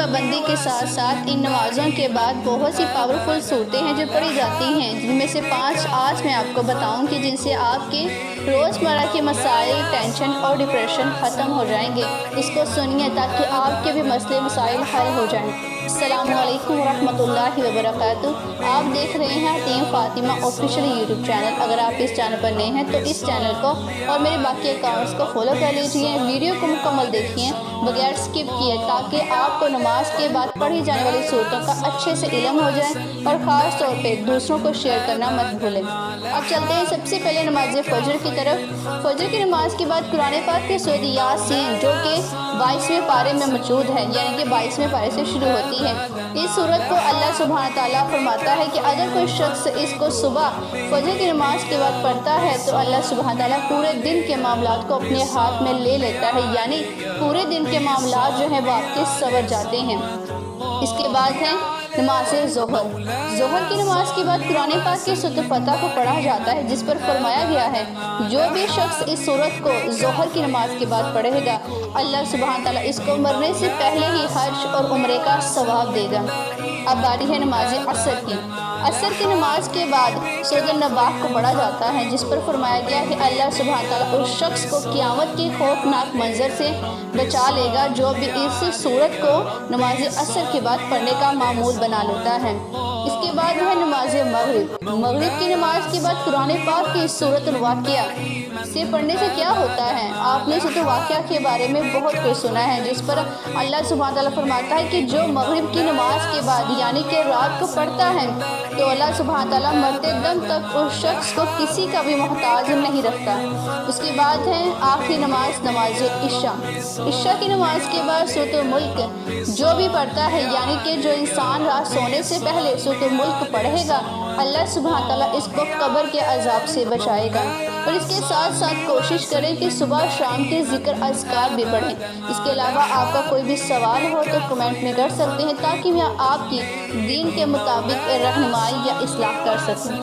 پابندی کے ساتھ ساتھ ان نمازوں کے بعد بہت سی پاورفل صورتیں ہیں جو پڑھی جاتی ہیں، جن میں سے 5 آج میں آپ کو بتاؤں گی، جن سے آپ کے روزمرہ کے مسائل، ٹینشن اور ڈپریشن ختم ہو جائیں گے۔ اس کو سنیے تاکہ آپ کے بھی مسئلے مسائل حل ہو جائیں۔ السلام علیکم ورحمۃ اللہ وبرکاتہ۔ آپ دیکھ رہے ہیں حتیم فاطمہ آفیشیل یوٹیوب چینل۔ اگر آپ اس چینل پر نئے ہیں تو اس چینل کو اور میرے باقی اکاؤنٹس کو فالو کر لیجئے۔ ویڈیو کو مکمل دیکھیے بغیر سکپ کیے، تاکہ آپ کو نماز کے بعد پڑھی جانے والی صورتوں کا اچھے سے علم ہو جائے، اور خاص طور پہ دوسروں کو شیئر کرنا مت بھولیں۔ اب چلتے ہیں سب سے پہلے نماز فجر کی طرف۔ فجر کی نماز کے بعد قرآن پاک کی سورۃ یاسین، جو کہ 22ویں پارے میں موجود ہے، یعنی کہ 22ویں پارے سے شروع ہوتی ہے۔ اس سورت کو اللہ سبحانہ تعالیٰ فرماتا ہے کہ اگر کوئی شخص اس کو صبح فجر کی نماز کے بعد پڑھتا ہے تو اللہ سبحانہ تعالیٰ پورے دن کے معاملات کو اپنے ہاتھ میں لے لیتا ہے، یعنی پورے دن کے معاملات جو ہیں وہ آپ کے سنور جاتے ہیں۔ اس کے بعد ہے نماز ظہر۔ ظہر کی نماز کے بعد قرآن پاک کی سورۃ فتح کو پڑھا جاتا ہے، جس پر فرمایا گیا ہے جو بھی شخص اس سورت کو ظہر کی نماز کے بعد پڑھے گا، اللہ سبحانہ تعالیٰ اس کو مرنے سے پہلے ہی حج اور عمرے کا ثواب دے گا۔ اب باری ہے نماز عصر کی۔ عصر کی نماز کے بعد سورۃ النباہ کو پڑھا جاتا ہے، جس پر فرمایا گیا کہ اللہ سبحانہ تعالیٰ اس شخص کو قیامت کے خوفناک منظر سے بچا لے گا جو بھی اس سورت کو نماز عصر کے بعد پڑھنے کا معمول بنا لیتا ہے۔ اس کے بعد ہے نماز مغرب۔ مغرب کی نماز کے بعد قرآن پاک کی سورۃ الواقعہ سے پڑھنے سے کیا ہوتا ہے؟ آپ نے سورۃ الواقعہ کے بارے میں بہت کچھ سنا ہے، جس پر اللہ سبحانہ تعالیٰ فرماتا ہے کہ جو مغرب کی نماز کے بعد یعنی کہ رات کو پڑھتا ہے تو اللہ سبحانہ تعالیٰ مرتے دم تک اس شخص کو کسی کا بھی محتاج نہیں رکھتا۔ اس کے بعد ہے آخری نماز، نماز عشاء۔ عشاء کی نماز کے بعد سورۃ الملک جو بھی پڑھتا ہے، یعنی کہ جو انسان رات سونے سے پہلے سورۃ الملک پڑھے گا، اللہ سبحانہ تعالیٰ اس کو قبر کے عذاب سے بچائے گا۔ اور اس کے ساتھ ساتھ کوشش کریں کہ صبح شام کے ذکر اذکار بھی پڑھیں۔ اس کے علاوہ آپ کا کوئی بھی سوال ہو تو کمنٹ میں کر سکتے ہیں، تاکہ میں آپ کی دین کے مطابق رہنمائی یا اصلاح کر سکوں۔